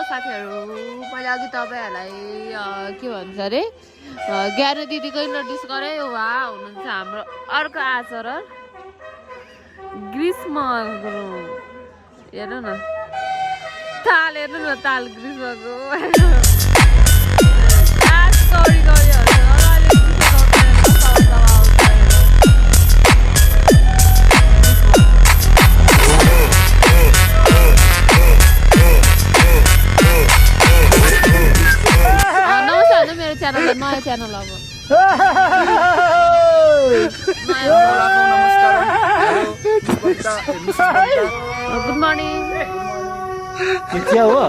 साथीहरू मैले अघि तपाईँहरूलाई के भन्छ अरे ज्ञानु दिदीको इन्ट्रोड्युस गरेँ उहाँ हुनुहुन्छ हाम्रो अर्को आचरण ग्रीष्म गुरुङ हेर्नु न ताल हेर्नु न ताल ग्रीष्मको नयाँ च्यानल अब गुड मर्निङ क्या हो